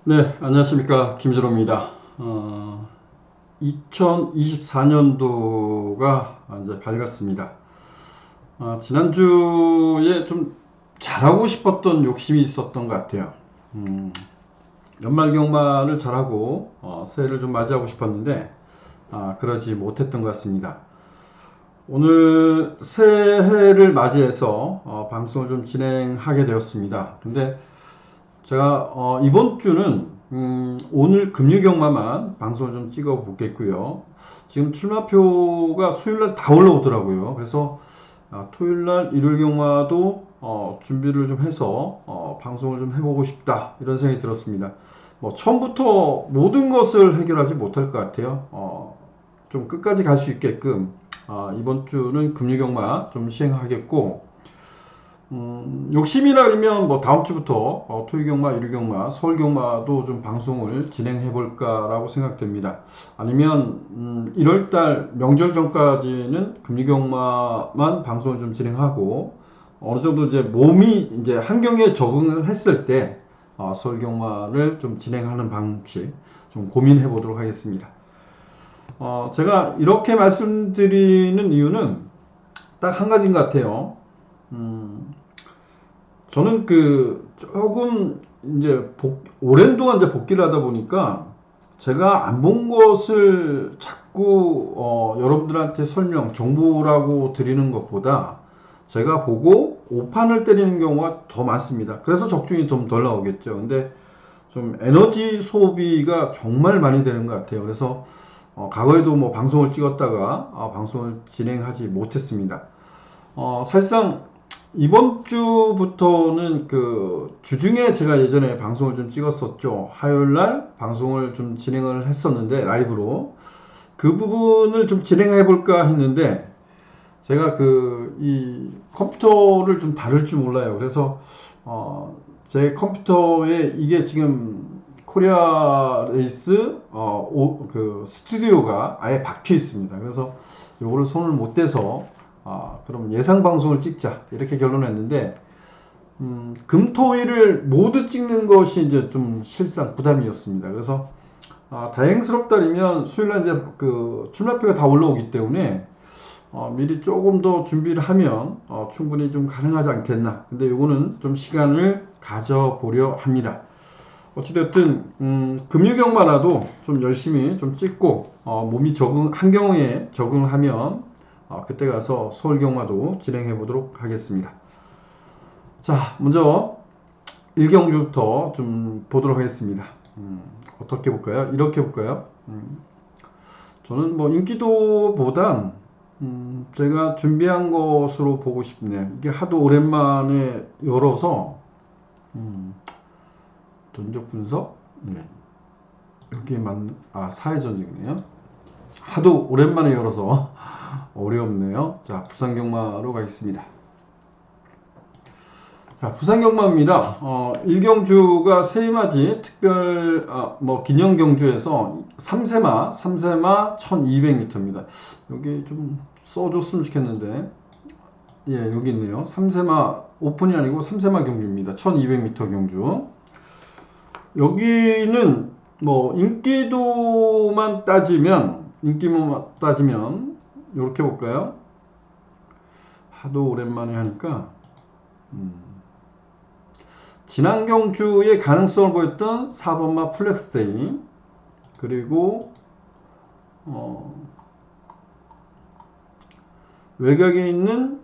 네, 안녕하십니까. 김준호입니다. 2024년도가 이제 밝았습니다. 지난주에 좀 잘하고 싶었던 욕심이 있었던 것 같아요. 연말 경마를 잘하고 새해를 좀 맞이하고 싶었는데 그러지 못했던 것 같습니다. 오늘 새해를 맞이해서 방송을 좀 진행하게 되었습니다. 근데 제가 이번 주는 오늘 금유경마만 방송을 좀 찍어 보겠고요. 지금 출마표가 수요일날 다 올라오더라고요. 그래서 토요일날 일요일경마도 준비를 좀 해서 방송을 좀 해보고 싶다 이런 생각이 들었습니다. 뭐 처음부터 모든 것을 해결하지 못할 것 같아요. 좀 끝까지 갈 수 있게끔 이번 주는 금유경마 좀 시행하겠고, 욕심이라 그러면 뭐 다음 주부터 토요경마, 일요경마, 서울경마도 좀 방송을 진행해 볼까라고 생각됩니다. 아니면 1월달 명절 전까지는 금리경마만 방송을 좀 진행하고 어느 정도 이제 몸이 이제 환경에 적응을 했을 때 서울경마를 좀 진행하는 방식 좀 고민해 보도록 하겠습니다. 제가 이렇게 말씀드리는 이유는 딱 한 가지인 것 같아요. 저는 조금 이제 오랜 동안 이제 복귀를 하다 보니까 제가 안 본 것을 자꾸 여러분들한테 설명, 정보라고 드리는 것보다 제가 보고 오판을 때리는 경우가 더 많습니다. 그래서 적중이 좀 덜 나오겠죠. 근데 좀 에너지 소비가 정말 많이 되는 것 같아요. 그래서 과거에도 뭐 방송을 찍었다가 방송을 진행하지 못했습니다. 사실상 이번 주부터는 그 주중에 제가 예전에 방송을 좀 찍었었죠. 화요일 날 방송을 좀 진행을 했었는데 라이브로 그 부분을 좀 진행해 볼까 했는데 제가 이 컴퓨터를 좀 다룰 줄 몰라요. 그래서 제 컴퓨터에 이게 지금 코리아 레이스 그 스튜디오가 아예 박혀 있습니다. 그래서 요거를 손을 못 대서 그럼 예상 방송을 찍자 이렇게 결론했는데 금토일을 모두 찍는 것이 이제 좀 실상 부담이었습니다. 그래서 다행스럽다면 수요일날 이제 그 출마표가 다 올라오기 때문에 미리 조금 더 준비를 하면 충분히 좀 가능하지 않겠나. 근데 요거는 좀 시간을 가져보려 합니다. 어찌됐든 금유경마라도 좀 열심히 좀 찍고 몸이 환경에 적응하면 그때 가서 서울경마도 진행해 보도록 하겠습니다. 자, 먼저 1경주부터 좀 보도록 하겠습니다. 어떻게 볼까요? 이렇게 볼까요? 저는 뭐 인기도보단 제가 준비한 것으로 보고 싶네요. 이게 하도 오랜만에 열어서 전적 분석 여기에 맞는 사회전적이네요. 하도 오랜만에 열어서 어렵네요. 자, 부산경마로 가겠습니다. 자, 부산경마입니다. 1경주가 세이마지 특별 뭐 기념경주에서 3세마 1200m입니다. 여기 좀 써줬으면 좋겠는데, 예, 여기 있네요. 3세마 오픈이 아니고 3세마 경주입니다. 1200m 경주. 여기는 뭐 인기만 따지면 이렇게 볼까요? 하도 오랜만에 하니까 지난 경주의 가능성을 보였던 4번마 플렉스데이, 그리고 외곽에 있는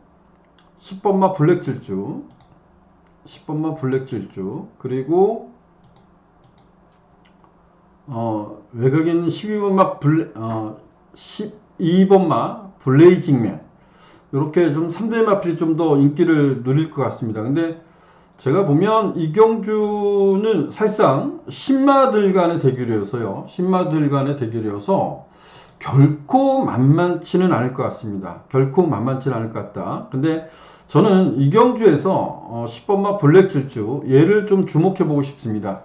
10번마 블랙질주, 그리고 외곽에 있는 12번마 블레이징맨, 이렇게 좀 3대 마필이 좀 더 인기를 누릴 것 같습니다. 근데 제가 보면 이 경주는 사실상 신마들 간의 대결이어서 결코 만만치는 않을 것 같습니다. 근데 저는 이 경주에서 10번마 블랙질주 얘를 좀 주목해 보고 싶습니다.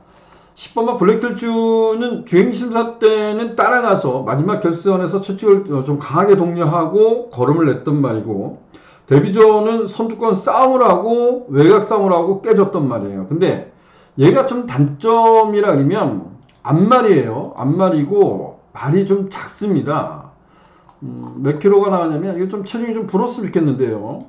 10번마 블랙질주는 주행심사 때는 따라가서 마지막 결선에서 채찍을 좀 강하게 독려하고 걸음을 냈던 말이고, 데뷔전은 선두권 싸움을 하고 외곽 싸움을 하고 깨졌단 말이에요. 근데 얘가 좀 단점이라 그러면 앞말이에요. 앞말이고 말이 좀 작습니다. 몇 킬로가 나가냐면 이게 좀 체중이 좀 불었으면 좋겠는데요.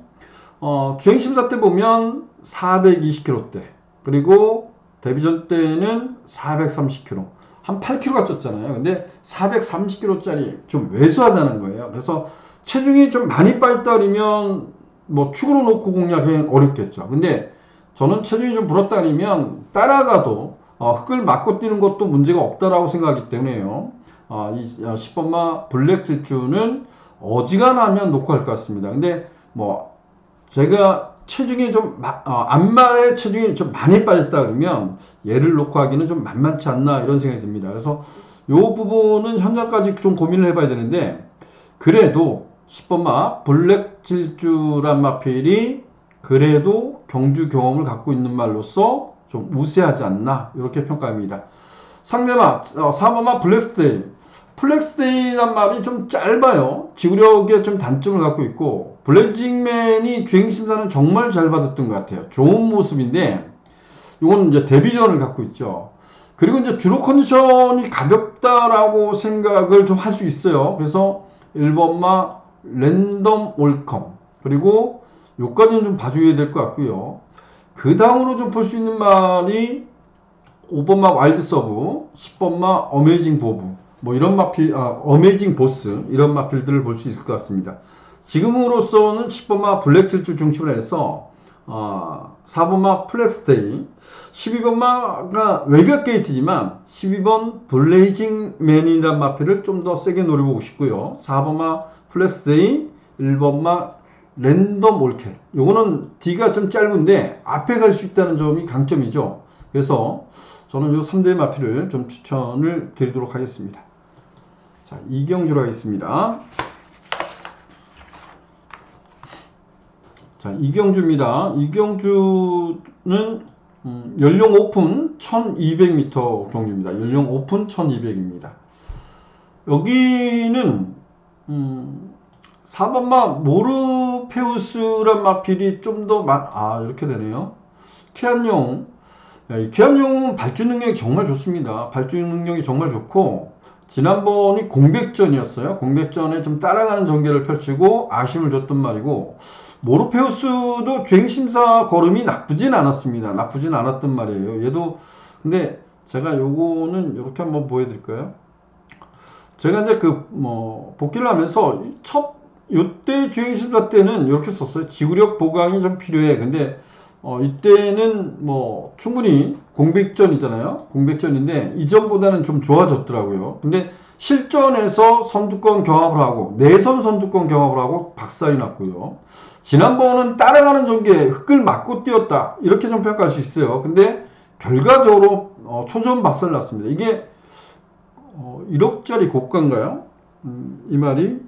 주행심사 때 보면 420kg대, 그리고 데뷔전 때는 430kg, 한 8kg가 쪘잖아요. 근데 430kg짜리 좀 왜소하다는 거예요. 그래서 체중이 좀 많이 빠졌다면 뭐 축으로 놓고 공략하기는 어렵겠죠. 근데 저는 체중이 좀 불었다 그러면 따라가도 흙을 맞고 뛰는 것도 문제가 없다라고 생각하기 때문에요. 이 10번마 블랙 질주는 어지간하면 놓고 갈 것 같습니다. 근데 뭐 제가 체중이 좀 앞말에 체중이 좀 많이 빠졌다 그러면 얘를 놓고 하기는 좀 만만치 않나 이런 생각이 듭니다. 그래서 이 부분은 현장까지 좀 고민을 해봐야 되는데, 그래도 10번마 블랙 질주란 마필이 그래도 경주 경험을 갖고 있는 말로서 좀 우세하지 않나 이렇게 평가합니다. 상대마 4번마 블랙스테이. 플렉스데이란 말이 좀 짧아요. 지구력에 좀 단점을 갖고 있고, 블레징맨이 주행심사는 정말 잘 받았던 것 같아요. 좋은 모습인데 이거는 이제 데뷔전을 갖고 있죠. 그리고 이제 주로 컨디션이 가볍다라고 생각을 좀 할 수 있어요. 그래서 1번마 랜덤 올컴, 그리고 요까지는 좀 봐줘야 될 것 같고요. 그 다음으로 좀 볼 수 있는 말이 5번마 와일드 서브, 10번마 어메이징 보브, 뭐 이런 마필, 어메이징 보스, 이런 마필들을 볼 수 있을 것 같습니다. 지금으로서는 10번마 블랙 질주 중심으로 해서 4번마 플렉스데이, 12번마가 외곽 게이트지만 12번 블레이징 맨이라는 마필을 좀 더 세게 노려보고 싶고요. 4번마 플렉스데이, 1번마 랜덤 올캣. 요거는 D가 좀 짧은데 앞에 갈 수 있다는 점이 강점이죠. 그래서 저는 요 3대 마필을 좀 추천을 드리도록 하겠습니다. 자, 이경주로 하겠습니다. 자, 이경주입니다. 이경주는 연령 오픈 1200m 경주입니다. 연령 오픈 1200입니다. 여기는 4번마 모르페우스란 마필이 좀 더 이렇게 되네요. 키안용. 이 키안용은 발주 능력이 정말 좋습니다. 발주 능력이 정말 좋고, 지난번이 공백전이었어요. 공백전에 좀 따라가는 전개를 펼치고 아쉬움을 줬던 말이고, 모르페우스도 주행심사 걸음이 나쁘진 않았습니다. 나쁘진 않았던 말이에요. 얘도, 근데 제가 요거는 이렇게 한번 보여드릴까요? 제가 이제 복귀를 하면서 요때 주행심사 때는 이렇게 썼어요. 지구력 보강이 좀 필요해. 근데 이때는 뭐 충분히 공백전이잖아요. 공백전인데 이전보다는 좀 좋아졌더라고요. 근데 실전에서 선두권 경합을 하고 내선 선두권 경합을 하고 박살이 났고요. 지난번은 따라가는 전개에 흙을 맞고 뛰었다, 이렇게 좀 평가할 수 있어요. 근데 결과적으로 초전 박살 났습니다. 이게 1억짜리 고가인가요? 이 말이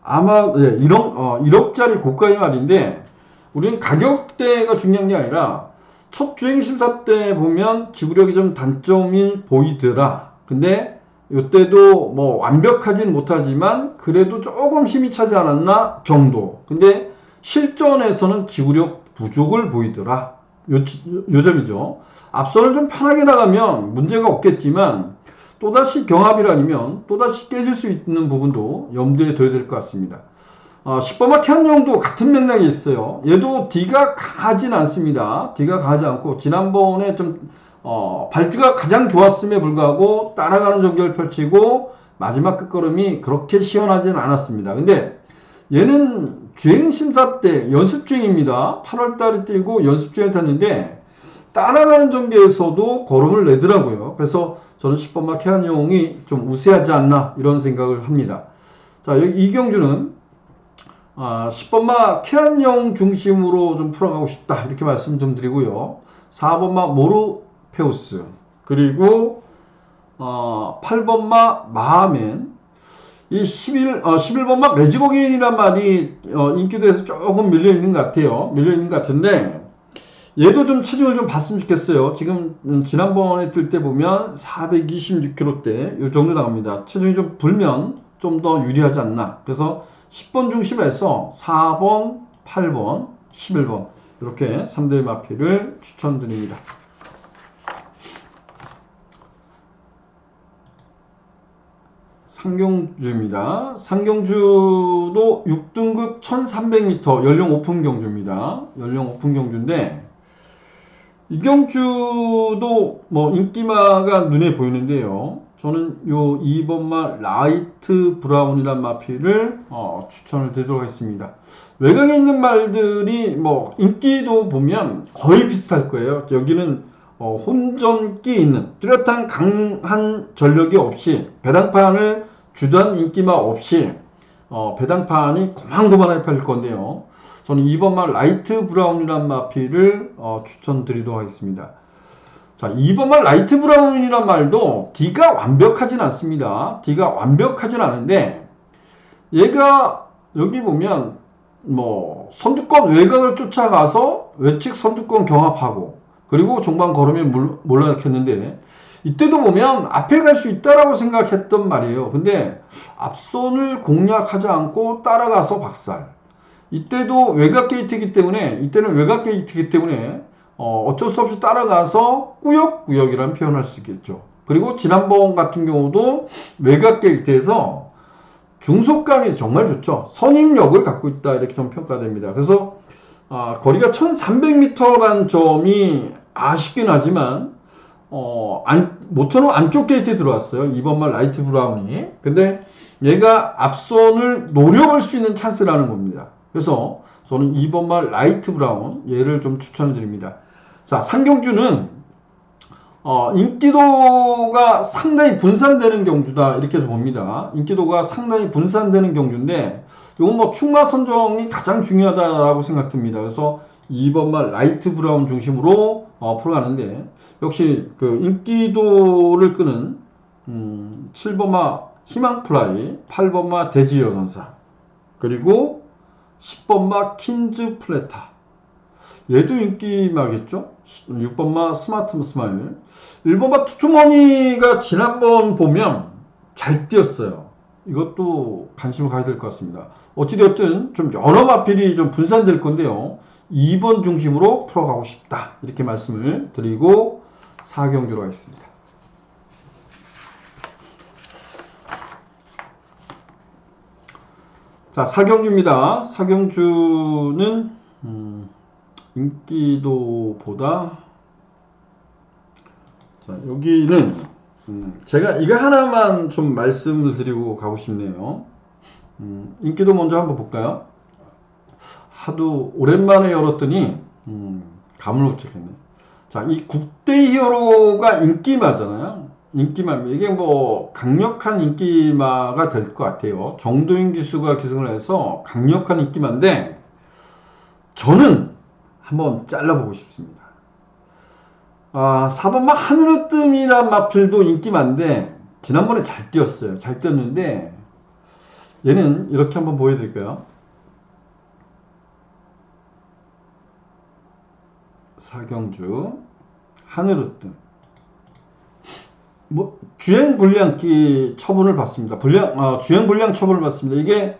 아마 1억짜리 고가의 말인데, 우리는 가격대가 중요한 게 아니라 첫 주행심사 때 보면 지구력이 좀 단점이 보이더라. 근데 이때도 뭐 완벽하진 못하지만 그래도 조금 힘이 차지 않았나 정도. 근데 실전에서는 지구력 부족을 보이더라. 요 점이죠. 앞선을 좀 편하게 나가면 문제가 없겠지만 또다시 경합이라면 또다시 깨질 수 있는 부분도 염두에 둬야 될 것 같습니다. 10번마 키안용도 같은 맥락이 있어요. 얘도 D가 강하진 않습니다. D가 강하지 않고 지난번에 좀 발주가 가장 좋았음에 불구하고 따라가는 전개를 펼치고 마지막 끝걸음이 그렇게 시원하진 않았습니다. 근데 얘는 주행심사 때 연습주행입니다. 8월달에 뛰고 연습주행을 탔는데 따라가는 전개에서도 걸음을 내더라고요. 그래서 저는 10번마 키안용이 좀 우세하지 않나 이런 생각을 합니다. 자, 여기 이경주는 10번마 키안용 중심으로 좀 풀어가고 싶다, 이렇게 말씀 좀 드리고요. 4번마 모르페우스, 그리고 8번마 마하멘, 이 11번마 매직어게인이란 말이 인기도에서 조금 밀려있는 것 같아요. 밀려있는 것 같은데 얘도 좀 체중을 좀 봤으면 좋겠어요. 지금 지난번에 뛸 때 보면 426kg대 요 정도 나갑니다. 체중이 좀 불면 좀 더 유리하지 않나. 그래서 10번 중심에서 4번, 8번, 11번 이렇게 3대 마필을 추천드립니다. 상경주입니다. 상경주도 6등급 1300m 연령 오픈 경주입니다. 연령 오픈 경주인데 이 경주도 뭐 인기마가 눈에 보이는데요. 저는 요 2번마 라이트 브라운이란 마필을 추천을 드리도록 하겠습니다. 외곽에 있는 말들이 뭐 인기도 보면 거의 비슷할 거예요. 여기는 혼전기 있는 뚜렷한 강한 전력이 없이 배당판을 주도한 인기마 없이 배당판이 고만고만하게 팔릴 건데요. 저는 2번마 라이트 브라운이란 마필을 추천드리도록 하겠습니다. 자, 2번마 라이트 브라운이란 말도 D가 완벽하진 않습니다. D가 완벽하진 않은데 얘가 여기 보면 뭐 선두권 외곽을 쫓아가서 외측 선두권 경합하고 그리고 종반 걸으면 몰락했는데 이때도 보면 앞에 갈 수 있다라고 생각했던 말이에요. 근데 앞선을 공략하지 않고 따라가서 박살. 이때도 외곽 게이트이기 때문에 이때는 외곽 게이트이기 때문에 어쩔 수 없이 따라가서 꾸역꾸역이라는 표현을 할 수 있겠죠. 그리고 지난번 같은 경우도 외곽 게이트에서 중속감이 정말 좋죠. 선임력을 갖고 있다 이렇게 좀 평가됩니다. 그래서 거리가 1300m라는 점이 아쉽긴 하지만 모처럼 안쪽 게이트에 들어왔어요. 2번마 라이트 브라운이. 근데 얘가 앞선을 노려볼 수 있는 찬스라는 겁니다. 그래서 저는 2번마 라이트 브라운 얘를 좀 추천을 드립니다. 자, 상경주는 인기도가 상당히 분산되는 경주다 이렇게 봅니다. 인기도가 상당히 분산되는 경주인데 이건 뭐 충마 선정이 가장 중요하다고 생각됩니다. 그래서 2번마 라이트 브라운 중심으로 풀어가는데 역시 그 인기도를 끄는 7번마 희망플라이, 8번마 대지여전사 그리고 10번마 킨즈 플래타 얘도 인기마겠죠. 6번마 스마트 스마일, 1번마 투투머니가 지난번 보면 잘 뛰었어요. 이것도 관심을 가야 될 것 같습니다. 어찌되었든 좀 여러 마필이 좀 분산될 건데요. 2번 중심으로 풀어가고 싶다 이렇게 말씀을 드리고 4경주로 하겠습니다. 자, 4경주입니다. 4경주는 인기도보다 자, 여기는 제가 이거 하나만 좀 말씀을 드리고 가고 싶네요. 인기도 먼저 한번 볼까요? 하도 오랜만에 열었더니 감을 못 잡겠네. 자, 이 국대 히어로가 인기마잖아요. 인기마. 이게 뭐 강력한 인기마가 될 것 같아요. 정도인 기수가 기승을 해서 강력한 인기마인데 저는 한번 잘라보고 싶습니다. 4번마 하늘의 뜸이란 마필도 인기마인데 지난번에 잘 뛰었어요. 잘 뛰었는데 얘는 이렇게 한번 보여드릴까요? 4경주 하늘의 뜸 뭐 주행 불량기 처분을 받습니다. 주행 불량 처분을 받습니다. 이게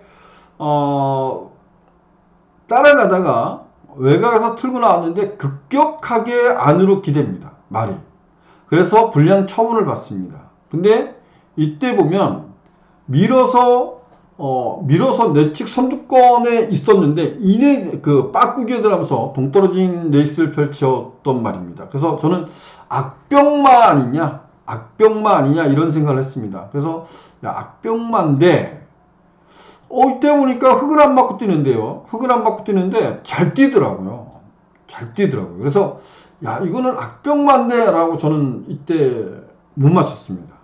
따라가다가 외곽에서 틀고 나왔는데 급격하게 안으로 기댑니다. 말이. 그래서 불량 처분을 받습니다. 근데 이때 보면 밀어서 내측 선두권에 있었는데 이내 그 빠꾸기에 들어가면서 동떨어진 레이스를 펼쳤던 말입니다. 그래서 저는 악병마 아니냐 이런 생각을 했습니다. 그래서 야, 악병마인데 이때 보니까 흙을 안 맞고 뛰는데요. 흙을 안 맞고 뛰는데 잘 뛰더라고요. 그래서 야, 이거는 악병마인데 라고 저는 이때 못 맞췄습니다.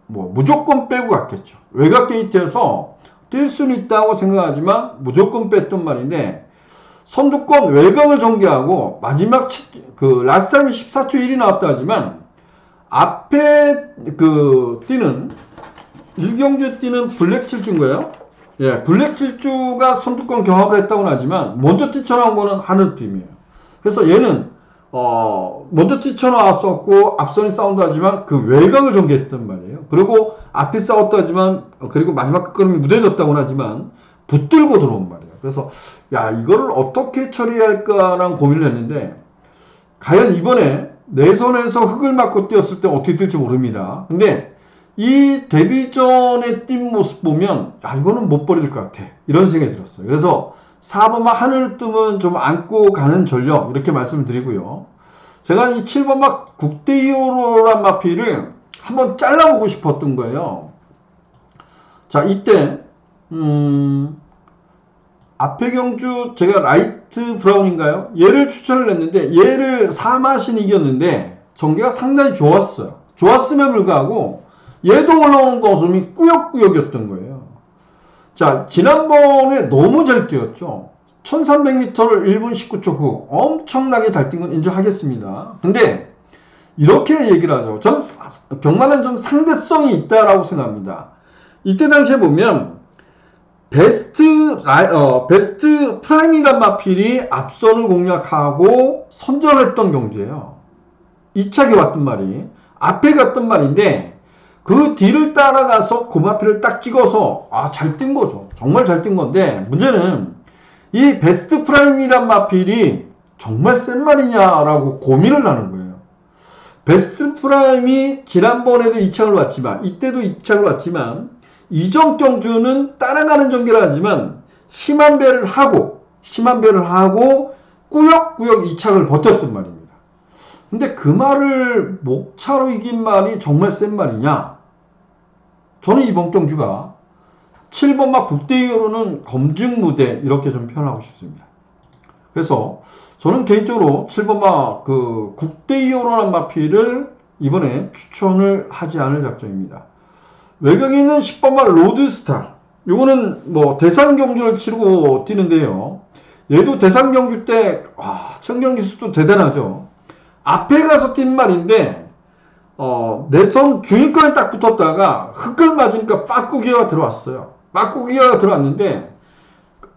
뭐 무조건 빼고 갔겠죠. 외곽 게이트에서 뛸 수는 있다고 생각하지만 무조건 뺐던 말인데 선두권 외곽을 전개하고 마지막 그 라스트 타임이 14초 1이 나왔다 하지만 앞에 그 뛰는 1경주에 뛰는 블랙 7주인가요? 예, 블랙 7주가 선두권 경합을 했다고는 하지만 먼저 뛰쳐나온 거는 하늘팀이에요. 그래서 얘는 먼저 뛰쳐나왔었고 앞선이 싸운다 하지만 그 외곽을 전개했단 말이에요. 그리고 앞이 싸웠다 하지만 그리고 마지막 끝걸음이 무뎌졌다고는 하지만 붙들고 들어온 말이에요. 그래서 야, 이걸 어떻게 처리할까라는 고민을 했는데 과연 이번에 내 손에서 흙을 맞고 뛰었을 때 어떻게 될지 모릅니다. 근데 이 데뷔전에 뛴 모습 보면 야, 이거는 못 버릴 것 같아, 이런 생각이 들었어요. 그래서 4번마 하늘을 뜨면 좀 안고 가는 전력, 이렇게 말씀을 드리고요. 제가 이 7번마 국대이오로란 마필을 한번 잘라보고 싶었던 거예요. 자, 이때 앞에 경주 제가 라이트 브라운인가요? 얘를 추천을 했는데 얘를 4마신 이겼는데 전개가 상당히 좋았어요. 좋았음에 불구하고 얘도 올라오는 것음이 꾸역꾸역이었던 거예요. 자, 지난번에 너무 잘 뛰었죠. 1300m를 1분 19초 9 엄청나게 잘 뛴 건 인정하겠습니다. 근데 이렇게 얘기를 하죠. 저는 경마는 좀 상대성이 있다라고 생각합니다. 이때 당시에 보면 베스트 프라임이란 마필이 앞선을 공략하고 선전했던 경주예요. 2차게 왔던 말이 앞에 갔던 말인데 그 뒤를 따라가서 그 마필을 딱 찍어서 잘 뛴 거죠. 정말 잘 뛴 건데 문제는 이 베스트 프라임이란 마필이 정말 센 말이냐라고 고민을 하는 거예요. 베스트 프라임이 지난번에도 2착을 왔지만 이때도 2착을 왔지만 이전 경주는 따라가는 전개를 하지만 심한 배를 하고 꾸역꾸역 2착을 버텼단 말입니다. 근데 그 말을 목차로 이긴 말이 정말 센 말이냐? 저는 이번 경주가 7번마 국대이어로는 검증 무대, 이렇게 좀 표현하고 싶습니다. 그래서 저는 개인적으로 7번마 그 국대이어로란 마필을 이번에 추천을 하지 않을 작정입니다. 외곽에 있는 10번마 로드스타, 요거는 뭐 대상 경주를 치르고 뛰는데요. 얘도 대상 경주 때 청경기 수도 대단하죠. 앞에 가서 뛴 말인데 내 손 중위권에 딱 붙었다가 흙을 맞으니까 빠꾸기가 들어왔어요. 빠꾸기가 들어왔는데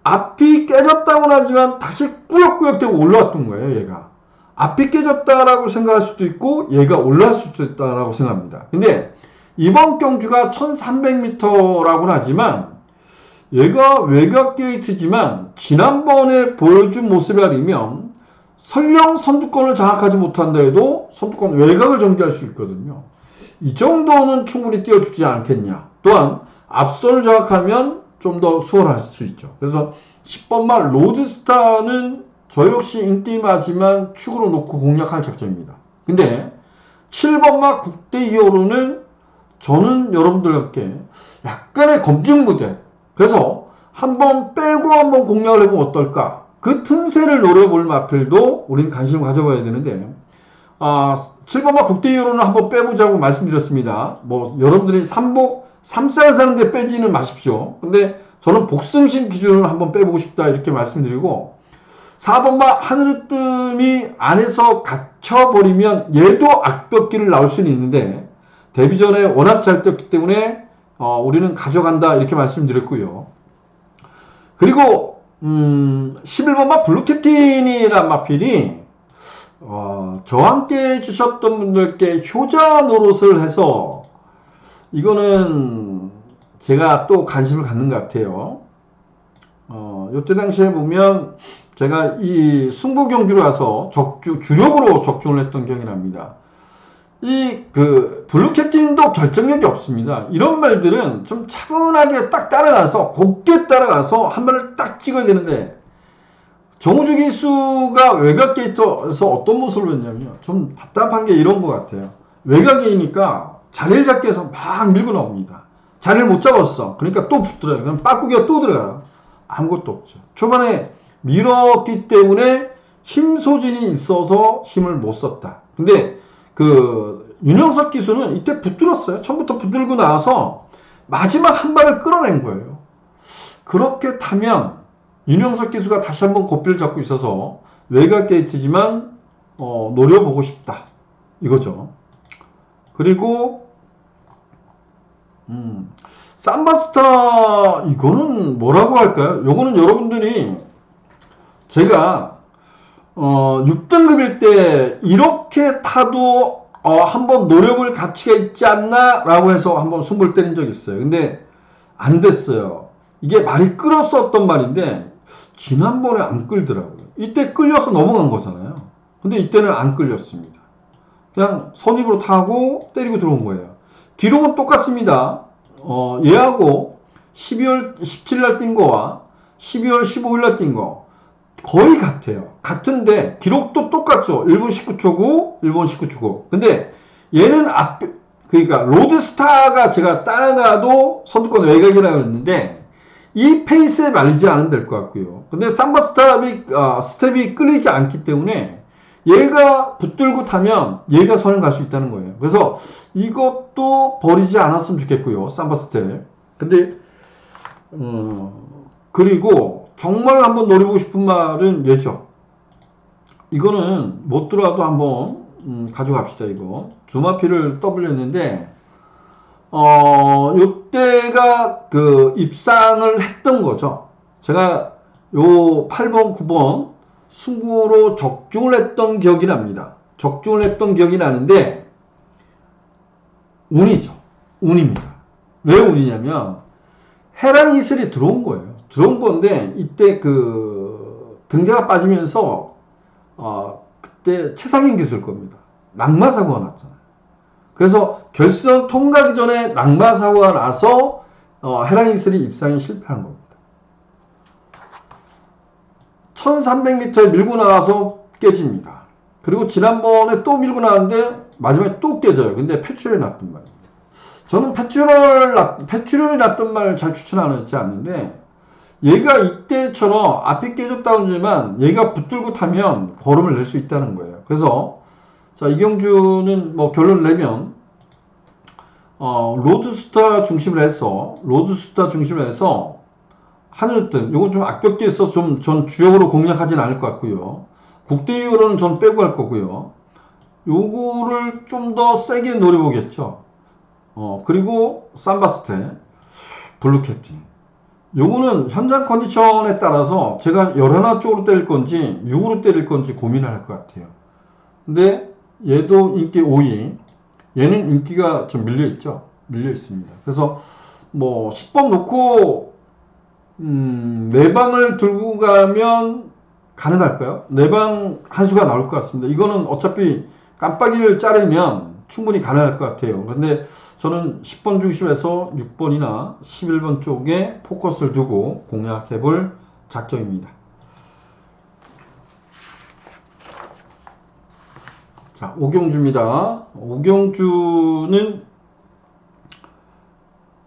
앞이 깨졌다고는 하지만 다시 꾸역꾸역 되고 올라왔던 거예요. 얘가 앞이 깨졌다라고 생각할 수도 있고 얘가 올라갈 수도 있다라고 생각합니다. 근데 이번 경주가 1300m라고는 하지만 얘가 외곽 게이트지만 지난번에 보여준 모습에 아니면 설령 선두권을 장악하지 못한다 해도 선두권 외곽을 정지할 수 있거든요. 이 정도는 충분히 띄워주지 않겠냐. 또한 앞선을 장악하면 좀 더 수월할 수 있죠. 그래서 10번마 로드스타는 저 역시 인기마지만 축으로 놓고 공략할 작전입니다. 근데 7번마 국대이어로는 저는 여러분들과 함께 약간의 검증 무대, 그래서 한번 빼고 한번 공략을 해보면 어떨까? 그 틈새를 노려볼 마필도 우린 관심을 가져봐야 되는데 7번마 국대이어로는 한번 빼보자고 말씀드렸습니다. 뭐 여러분들이 3살 사는데 빼지는 마십시오. 근데 저는 복승신 기준으로 한번 빼보고 싶다, 이렇게 말씀드리고 4번마 하늘뜸이 안에서 갇혀버리면 얘도 악벽길을 나올 수는 있는데 데뷔전에 워낙 잘 뛰었기 때문에 우리는 가져간다, 이렇게 말씀드렸고요. 그리고 11번마 블루캡틴이란 마필이 저와 함께 해주셨던 분들께 효자 노릇을 해서 이거는 제가 또 관심을 갖는 것 같아요. 요때 당시에 보면 제가 이 승부 경주로 와서 주력으로 적중을 했던 기억이 납니다. 블루캡틴도 결정력이 없습니다. 이런 말들은 좀 차분하게 딱 따라가서, 곱게 따라가서 한 발을 딱 찍어야 되는데, 정우주 기수가 외곽 게이트에서 어떤 모습을 했냐면요. 좀 답답한 게 이런 것 같아요. 외곽이니까 자리를 잡기 위해서 막 밀고 나옵니다. 자리를 못 잡았어. 그러니까 또 붙들어요. 그럼 빠꾸기가 또 들어가요. 아무것도 없죠. 초반에 밀었기 때문에 힘 소진이 있어서 힘을 못 썼다. 근데 윤영석 기수는 이때 붙들었어요. 처음부터 붙들고 나와서 마지막 한 발을 끌어낸 거예요. 그렇게 타면 윤영석 기수가 다시 한번 고삐를 잡고 있어서 외곽 게이트지만 노려보고 싶다, 이거죠. 그리고 삼바스타, 이거는 뭐라고 할까요? 요거는 여러분들이 제가 6등급일 때 이렇게 타도 한번 노려볼 가치가 있지 않나 라고 해서 한번 승부를 때린 적이 있어요. 근데 안 됐어요. 이게 말이 끌었었던 말인데 지난번에 안 끌더라고요. 이때 끌려서 넘어간 거잖아요. 근데 이때는 안 끌렸습니다. 그냥 선입으로 타고 때리고 들어온 거예요. 기록은 똑같습니다. 얘하고 12월 17일 날 뛴 거와 12월 15일 날 뛴 거 거의 같아요. 같은데 기록도 똑같죠. 1분 19초 9, 1분 19초 9. 근데 얘는 그러니까 로드스타가 제가 따라가도 선두권 외곽이라고 했는데 이 페이스에 말리지 않으면 될 것 같고요. 근데 삼바 스텝이 끌리지 않기 때문에 얘가 붙들고 타면 얘가 선을 갈 수 있다는 거예요. 그래서 이것도 버리지 않았으면 좋겠고요. 삼바 스텝. 근데 그리고 정말 한번 노려보고 싶은 말은 얘죠. 이거는 못 들어와도 한번 가져갑시다. 이거 주마피를 W였는데 요때가 그 입상을 했던 거죠. 제가 요 8번 9번 승부로 적중을 했던 기억이 납니다. 적중을 했던 기억이 나는데 운이죠. 운입니다. 왜 운이냐면 해랑 이슬이 들어온 거예요. 들어온 건데 이때 그 등재가 빠지면서 그때 최상인 기수일 겁니다. 낙마 사고가 났잖아요. 그래서 결승 통과하기 전에 낙마 사고가 나서 해랑 이슬이 입상에 실패한 겁니다. 1300m에 밀고 나가서 깨집니다. 그리고 지난번에 또 밀고 나왔는데 마지막에 또 깨져요. 근데 패출혈이 났단 말이에요. 저는 패출혈이 났던 말 잘 추천하지 않는데 얘가 이때처럼 앞이 깨졌다고 하지만 얘가 붙들고 타면 걸음을 낼 수 있다는 거예요. 그래서 자, 이경주는 뭐 결론을 내면 로드스타 중심으로 해서 하늘등 요건 좀 악벽기에 있어서 좀 전 주역으로 공략하진 않을 것 같고요. 국대이어로는 전 빼고 할 거고요. 요거를 좀 더 세게 노려보겠죠. 그리고 삼바스테 블루캡틴 요거는 현장 컨디션에 따라서 제가 11 쪽으로 때릴 건지 6으로 때릴 건지 고민을 할 것 같아요. 근데 얘도 인기 5위. 얘는 인기가 좀 밀려있죠. 밀려있습니다. 그래서 뭐 10번 놓고 4방을 들고 가면 가능할까요? 4방 한 수가 나올 것 같습니다. 이거는 어차피 깜빡이를 자르면 충분히 가능할 것 같아요. 근데 저는 10번 중심에서 6번이나 11번 쪽에 포커스를 두고 공략해 볼 작정입니다. 자, 오경주입니다. 오경주는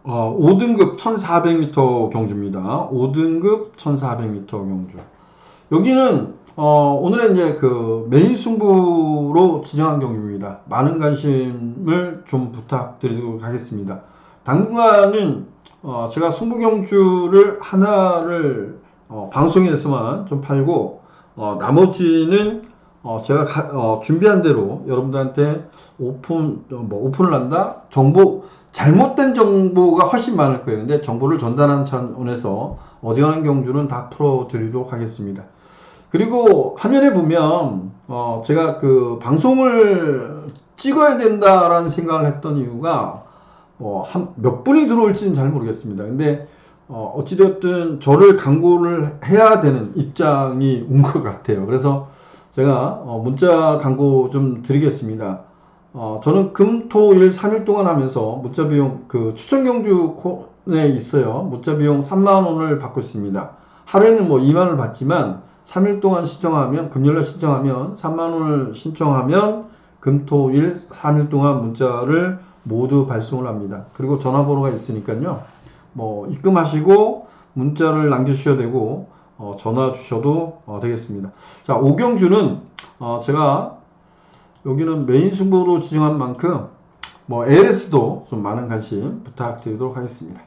5등급 1400m 경주입니다. 5등급 1400m 경주. 여기는 오늘은 이제 그 메인 승부로 지정한 경기입니다. 많은 관심을 좀 부탁드리도록 하겠습니다. 당분간은 제가 승부 경주를 하나를 방송에서만 좀 팔고 나머지는 제가 준비한 대로 여러분들한테 오픈을 한다. 잘못된 정보가 훨씬 많을 거예요. 근데 정보를 전달하는 차원에서 어지간한 경주는 다 풀어드리도록 하겠습니다. 그리고 화면에 보면 제가 그 방송을 찍어야 된다라는 생각을 했던 이유가 몇 분이 들어올지는 잘 모르겠습니다. 근데 어찌되었든 저를 광고를 해야 되는 입장이 온 것 같아요. 그래서 제가 문자 광고 좀 드리겠습니다. 저는 금, 토, 일 3일 동안 하면서 문자 비용 그 추천 경주 콘에 있어요. 문자 비용 3만원을 받고 있습니다. 하루에는 뭐 2만원을 받지만 3일 동안 신청하면 금요일날 신청하면 3만원을 신청하면 금, 토, 일 3일 동안 문자를 모두 발송을 합니다. 그리고 전화번호가 있으니까요. 뭐 입금하시고 문자를 남겨주셔도 되고 전화 주셔도 되겠습니다. 자, 오경주는 제가 여기는 메인 승부로 지정한 만큼 뭐 LS도 좀 많은 관심 부탁드리도록 하겠습니다.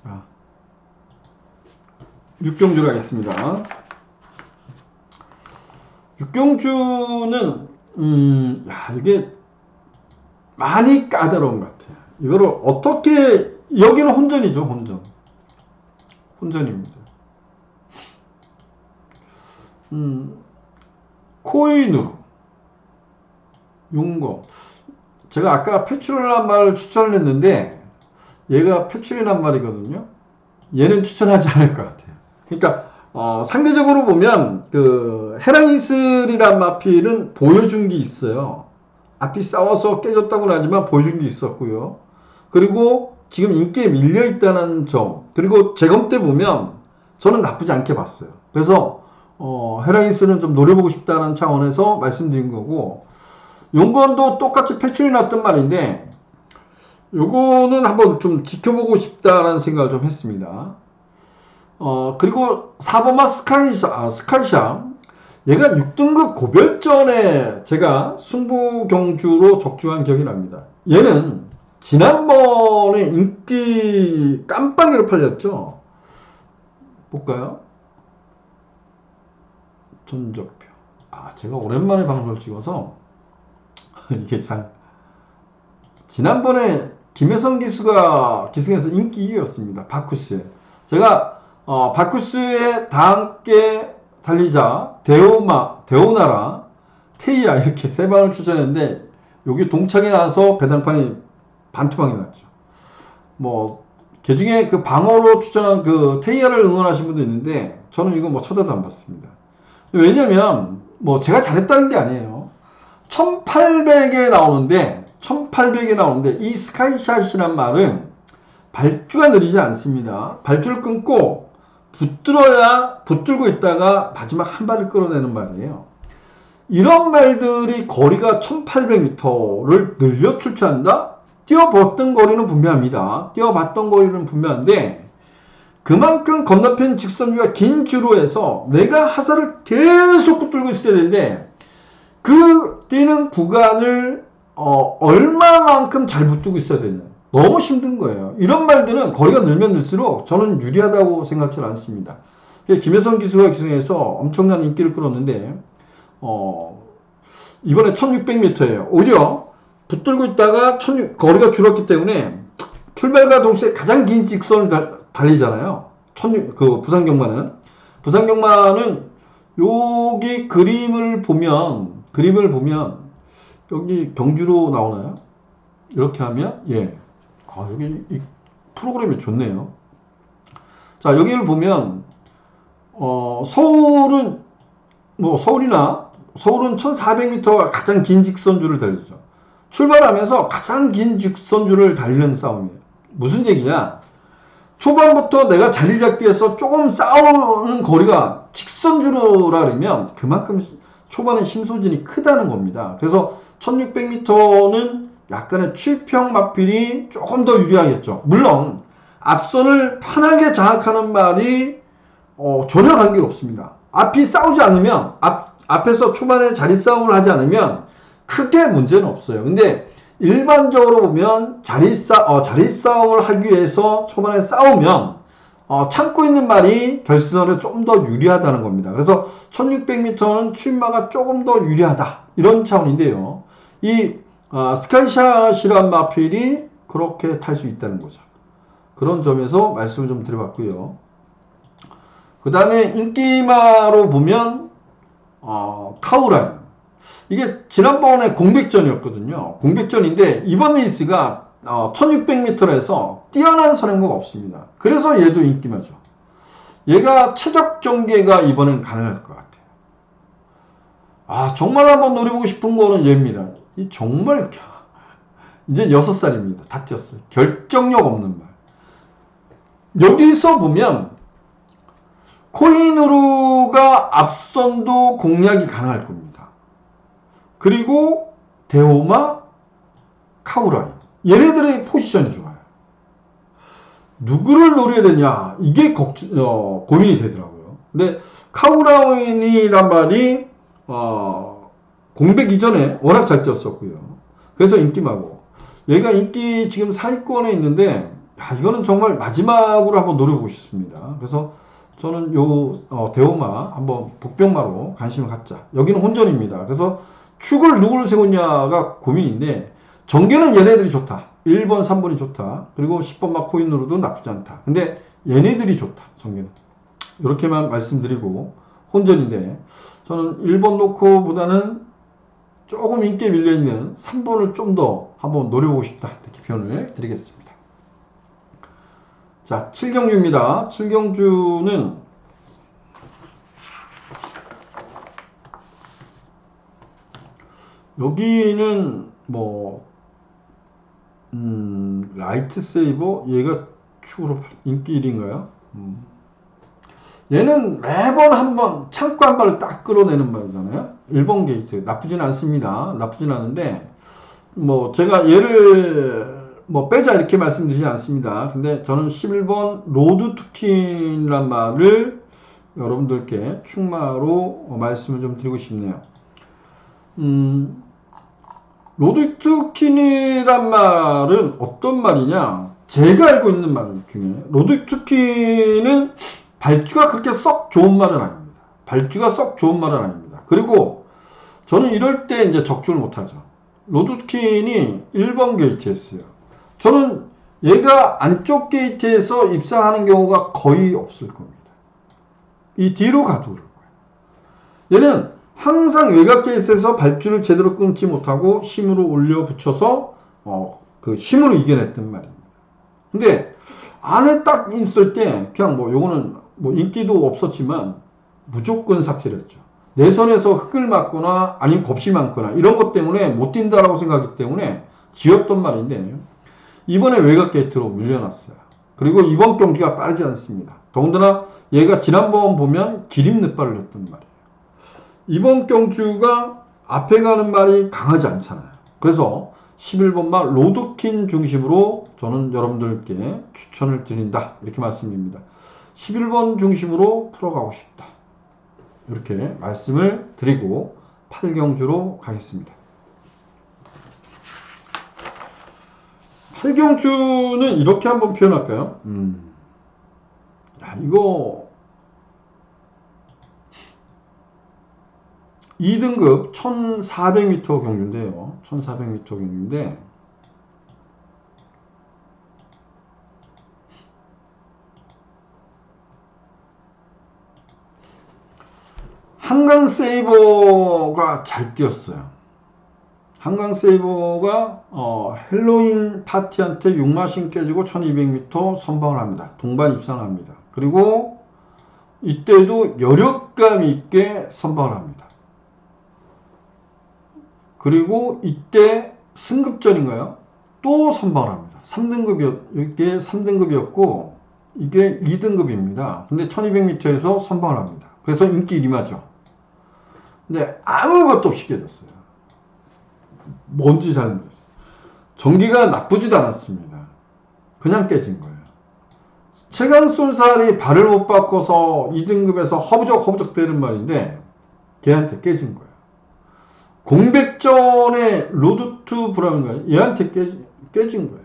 자, 6경주로 하겠습니다. 6경주는 이게 많이 까다로운 것 같아요. 이거를 어떻게 여기는 혼전이죠. 혼전입니다. 코인으로 용거 제가 아까 패출이란 말을 추천을 했는데 얘가 패출이란 말이거든요. 얘는 추천하지 않을 것 같아요. 그러니까 상대적으로 보면 그 헤라이슬이란 마필은 보여준 게 있어요. 앞이 싸워서 깨졌다고는 하지만 보여준 게 있었고요. 그리고 지금 인기에 밀려 있다는 점, 그리고 재검 때 보면 저는 나쁘지 않게 봤어요. 그래서 헤라이슬은 좀 노려보고 싶다는 차원에서 말씀드린 거고, 용건도 똑같이 패출이 났던 말인데 요거는 한번 좀 지켜보고 싶다라는 생각을 좀 했습니다. 그리고 4번마 스카이샤 얘가 6등급 고별전에 제가 승부 경주로 적중한 기억이 납니다. 얘는 지난번에 인기 깜빡이로 팔렸죠. 볼까요? 전적표. 제가 오랜만에 방송을 찍어서 이게 잘, 지난번에 김혜성 기수가 기승에서 인기 2위였습니다. 바쿠스에. 제가 바쿠스에 다 함께 달리자, 데오나라, 테이야 이렇게 세 방을 추천했는데 여기 동창이 나서 배당판이 반토막이 났죠. 뭐 개중에 그 방어로 추천한 그 테이야를 응원하신 분도 있는데 저는 이거 뭐 쳐다도 안 봤습니다. 왜냐면 뭐 제가 잘했다는 게 아니에요. 1800에 나오는데 이 스카이샷이란 말은 발주가 느리지 않습니다. 발주를 끊고 붙들고 있다가 마지막 한 발을 끌어내는 말이에요. 이런 말들이 거리가 1800m를 늘려 출처한다? 뛰어봤던 거리는 분명합니다. 뛰어봤던 거리는 분명한데 그만큼 건너편 직선주가 긴 주로해서 내가 하사를 계속 붙들고 있어야 되는데 그 뛰는 구간을 얼마만큼 잘 붙들고 있어야 되냐. 너무 힘든 거예요. 이런 말들은 거리가 늘면 늘수록 저는 유리하다고 생각지 않습니다. 김혜성 기수가 기승해서 엄청난 인기를 끌었는데 이번에 1600m예요. 오히려 붙들고 있다가 거리가 줄었기 때문에 출발과 동시에 가장 긴 직선을 달리잖아요. 그 부산경마는 여기 그림을 보면 여기 경주로 나오나요? 이렇게 하면 예. 여기 이 프로그램이 좋네요. 자, 여기를 보면 서울은 1400m가 가장 긴 직선주를 달리죠. 출발하면서 가장 긴 직선주를 달리는 싸움이에요. 무슨 얘기냐? 초반부터 내가 자리 잡기 위해서 조금 싸우는 거리가 직선주로라 그러면 그만큼 초반에 힘소진이 크다는 겁니다. 그래서 1600m는 약간의 출평 마필이 조금 더 유리하겠죠. 물론 앞선을 편하게 장악하는 말이 전혀 관계가 없습니다. 앞이 싸우지 않으면 앞에서 초반에 자리 싸움을 하지 않으면 크게 문제는 없어요. 근데 일반적으로 보면 자리 싸움을 하기 위해서 초반에 싸우면 참고 있는 말이 결승선에 좀 더 유리하다는 겁니다. 그래서 1600m는 출마가 조금 더 유리하다 이런 차원인데요. 이 스카이샷이란 마필이 그렇게 탈 수 있다는 거죠. 그런 점에서 말씀을 좀 드려봤고요. 그 다음에 인기마로 보면 카우라인. 이게 지난번에 공백전이었거든요. 공백전인데 이번 레이스가 1600m에서 뛰어난 선행거가 없습니다. 그래서 얘도 인기마죠. 얘가 최적 전개가 이번엔 가능할 것 같아요. 정말 한번 노려보고 싶은 거는 얘입니다. 이 정말 이제 6살입니다. 다 뛰었어요. 결정력 없는 말. 여기서 보면 코이누르가 앞선도 공략이 가능할 겁니다. 그리고 데오마, 카우라인. 얘네들의 포지션이 좋아요. 누구를 노려야 되냐? 이게 고민이 되더라고요. 근데 카우라인이란 말이 공백 이전에 워낙 잘 뛰었었고요. 그래서 인기마고. 얘가 인기 지금 상위권에 있는데 이거는 정말 마지막으로 한번 노려보고 싶습니다. 그래서 저는 데오마 한번 복병마로 관심을 갖자. 여기는 혼전입니다. 그래서 축을 누구를 세우냐가 고민인데 전개는 얘네들이 좋다. 1번, 3번이 좋다. 그리고 10번마 코인으로도 나쁘지 않다. 근데 얘네들이 좋다. 전개는. 이렇게만 말씀드리고 혼전인데 저는 1번 놓고보다는 조금 인기에 밀려있는 3번을 좀 더 한번 노려보고 싶다. 이렇게 표현을 드리겠습니다. 자, 7경주입니다. 7경주는 여기는 뭐 라이트 세이버 얘가 축으로 인기 1인가요? 얘는 매번 한번 창고 한 발을 딱 끌어내는 말이잖아요. 1번 게이트 나쁘진 않습니다. 나쁘진 않은데 뭐 제가 얘를 뭐 빼자 이렇게 말씀드리지 않습니다. 근데 저는 11번 로드 투킨이란 말을 여러분들께 충마로 말씀을 좀 드리고 싶네요. 로드 투킨이란 말은 어떤 말이냐? 제가 알고 있는 말 중에 로드 투킨은 발주가 그렇게 썩 좋은 말은 아닙니다. 발주가 썩 좋은 말은 아닙니다. 그리고 저는 이럴 때 이제 적중을 못하죠. 로드 투킨이 1번 게이트였어요. 저는 얘가 안쪽 게이트에서 입상하는 경우가 거의 없을 겁니다. 이 뒤로 가도 그럴 거예요. 얘는 항상 외곽 게이트에서 발주를 제대로 끊지 못하고 힘으로 올려 붙여서 그 힘으로 이겨냈단 말입니다. 근데 안에 딱 있을 때 그냥 뭐 요거는 뭐 인기도 없었지만 무조건 삭제를 했죠. 내 손에서 흙을 맞거나 아니면 겁이 많거나 이런 것 때문에 못 뛴다라고 생각하기 때문에 지었던 말인데 이번에 외곽 게이트로 밀려났어요. 그리고 이번 경기가 빠르지 않습니다. 더군다나 얘가 지난번 보면 기립 늑발을 했던 말이에요. 이번 경주가 앞에 가는 말이 강하지 않잖아요. 그래서 11번 말 로드킨 중심으로 저는 여러분들께 추천을 드린다. 이렇게 말씀드립니다. 11번 중심으로 풀어가고 싶다. 이렇게 말씀을 드리고 8경주로 가겠습니다. 8경주는 이렇게 한번 표현할까요? 야, 이거 2등급 1400m 경주인데요. 1400m 경주인데 한강 세이버가 잘 뛰었어요. 한강 세이버가 헬로윈 파티한테 6마신 깨지고 1200m 선방을 합니다. 동반 입상합니다. 그리고 이때도 여력감 있게 선방을 합니다. 그리고 이때 승급전인가요? 또 선방을 합니다. 3등급이게 3등급이었고 이게 2등급입니다. 근데 1200m에서 선방을 합니다. 그래서 인기 1위마죠. 근데 아무것도 없이 깨졌어요. 뭔지 잘 모르겠어요. 전기가 나쁘지도 않았습니다. 그냥 깨진 거예요. 최강순살이 발을 못 바꿔서 2등급에서 허부적 되는 말인데 걔한테 깨진 거예요. 공백전에 로드 투 브라운가요? 얘한테 깨진 거예요.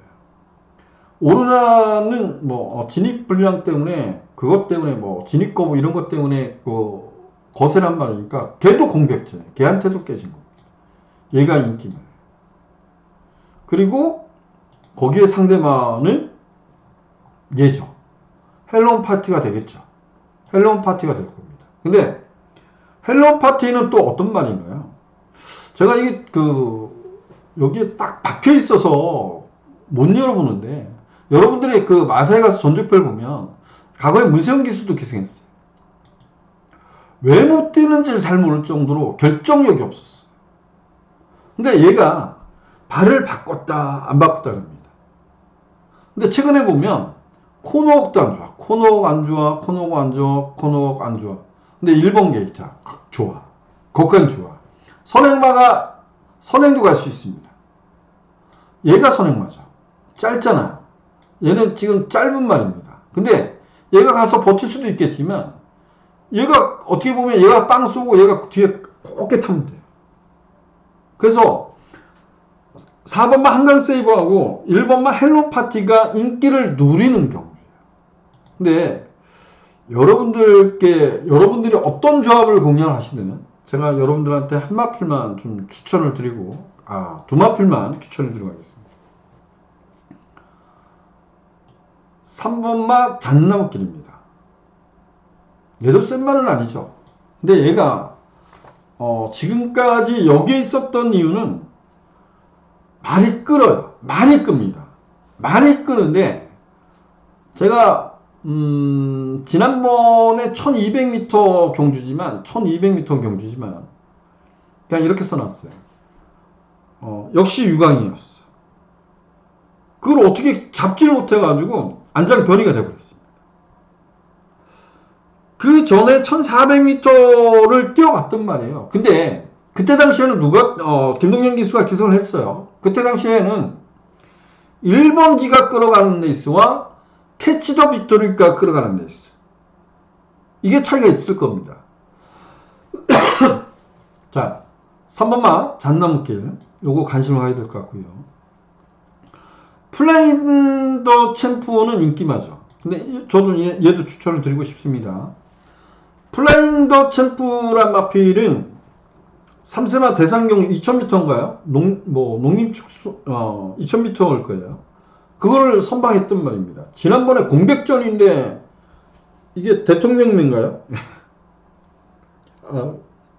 오르나는 뭐 진입 불량 때문에 그것 때문에 뭐 진입 거부 이런 것 때문에 그 거세란 말이니까 걔도 공백전에 걔한테도 깨진 겁니다. 얘가 인기만. 그리고 거기에 상대방은 얘죠. 헬로운 파티가 되겠죠. 헬로운 파티가 될 겁니다. 근데 헬로운 파티는 또 어떤 말인가요? 제가 이게 여기에 딱 박혀 있어서 못 열어보는데 여러분들이 그 마사에 가서 전조표를 보면 과거에 문세영 기수도 기승했어요. 왜 못 뛰는지 잘 모를 정도로 결정력이 없었어요. 근데 얘가 발을 바꿨다 안 바꿨다 그럽니다. 근데 최근에 보면 코너웍도 안 좋아. 코너웍 안 좋아. 코너웍 안 좋아. 코너웍 안 좋아. 근데 1번 게이트 좋아. 거기까지 좋아. 선행도 갈 수 있습니다. 얘가 선행마죠. 짧잖아요. 얘는 지금 짧은 말입니다. 근데 얘가 가서 버틸 수도 있겠지만 얘가 어떻게 보면 얘가 빵 쏘고 얘가 뒤에 곱게 타면 돼요. 그래서 4번만 한강 세이버하고 1번만 헬로 파티가 인기를 누리는 경우예요. 근데 여러분들이 어떤 조합을 공략하시든 제가 여러분들한테 한 마필만 좀 추천을 드리고 두 마필만 추천을 드리고 가겠습니다. 3번마 잣나무길입니다. 얘도 센 말은 아니죠. 근데 얘가 지금까지 여기에 있었던 이유는 많이 끌어요. 많이 끕니다. 많이 끄는데 제가 지난번에 1200m 경주지만 그냥 이렇게 써놨어요. 역시 유광이었어. 그걸 어떻게 잡지를 못해가지고 안장 변이가 돼버렸습니다. 그 전에 1400m를 뛰어갔단 말이에요. 근데 그때 당시에는 김동현 기수가 기선을 했어요. 그때 당시에는 1번지가 끌어가는 레이스와 캐치 더 빅토리가 끌어가는 레이스. 이게 차이가 있을 겁니다. 자, 3번마 잣나무길. 요거 관심을 가야 될 것 같고요. 플레인 더 챔프는 인기마죠. 근데 저도 얘도 추천을 드리고 싶습니다. 플레인 더 챔프란 마필은 3세마 대상경 2000m인가요? 농림축소, 2000m일 거예요. 그걸 선방했단 말입니다. 지난번에 공백전인데, 이게 대통령인가요?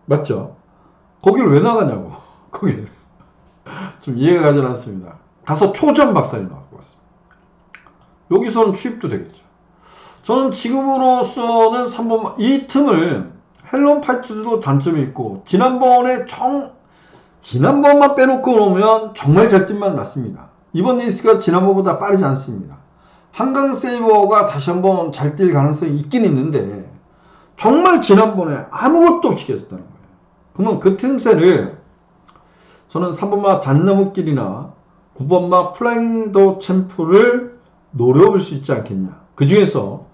맞죠? 거기를 왜 나가냐고. 거기를. 좀 이해가 가지 않습니다. 가서 초전 박사님 나왔고 왔습니다. 여기서는 취입도 되겠죠. 저는 지금으로서는 3번, 이 틈을 헬론 파이트도 단점이 있고, 지난번만 빼놓고 놓으면 정말 잘 뛴만 맞습니다. 이번 레이스가 지난번보다 빠르지 않습니다. 한강 세이버가 다시 한번 잘 뛸 가능성이 있긴 있는데, 정말 지난번에 아무것도 없이 계셨다는 거예요. 그러면 그 틈새를 저는 3번마 잣나무길이나 9번마 플라잉 더 챔프를 노려볼 수 있지 않겠냐. 그 중에서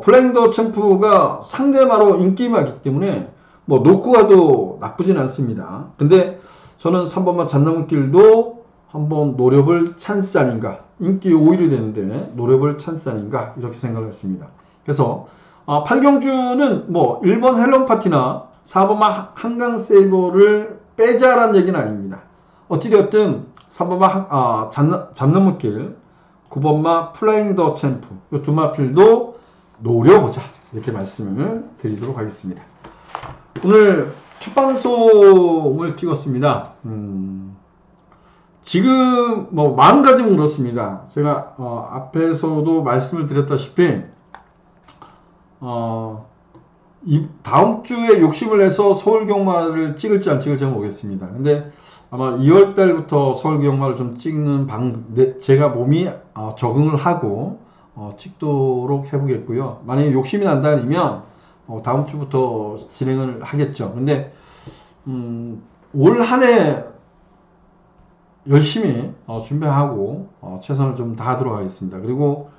플라잉 더 챔프가 상대마로 인기마기 때문에 놓고 가도 나쁘진 않습니다. 근데 저는 3번마 잣나무길도 한번 노려볼 찬스 아닌가. 인기 5위이 되는데 노려볼 찬스 아닌가. 이렇게 생각을 했습니다. 그래서 8경주는 1번 헬론 파티나 4번마 한강 세이버를 빼자라는 얘기는 아닙니다. 어찌되었든 3번마 잣나무길, 9번마 플레잉 더 챔프 이 두 마필도 노려보자 이렇게 말씀을 드리도록 하겠습니다. 오늘 첫 방송을 찍었습니다. 지금 마음가짐은 그렇습니다. 제가 앞에서도 말씀을 드렸다시피 다음 주에 욕심을 내서 서울 경마를 찍을지 안 찍을지 모르겠습니다. 근데 아마 2월 달부터 서울 경마를 좀 찍는 제가 몸이 적응을 하고 찍도록 해보겠고요. 만약에 욕심이 난다면 다음 주부터 진행을 하겠죠. 근데 올 한 해 열심히 준비하고 최선을 좀 다하도록 하겠습니다. 그리고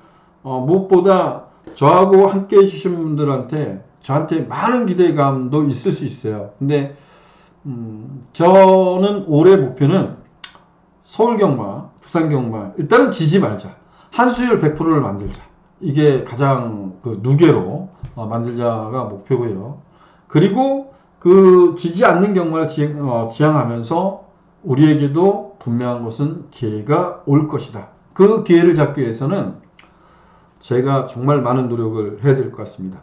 무엇보다 저하고 함께 해주신 분들한테 저한테 많은 기대감도 있을 수 있어요. 근데 저는 올해 목표는 서울 경마, 부산 경마 일단은 지지 말자. 한수율 100%를 만들자. 이게 가장 누계로 만들자가 목표고요. 그리고 그 지지 않는 경마를 지향하면서 우리에게도 분명한 것은 기회가 올 것이다. 그 기회를 잡기 위해서는 제가 정말 많은 노력을 해야 될 것 같습니다.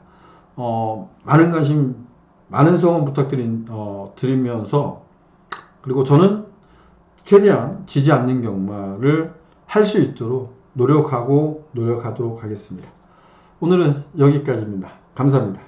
많은 관심, 많은 성원 부탁드리면서 그리고 저는 최대한 지지 않는 경마를 할 수 있도록 노력하도록 하겠습니다. 오늘은 여기까지입니다. 감사합니다.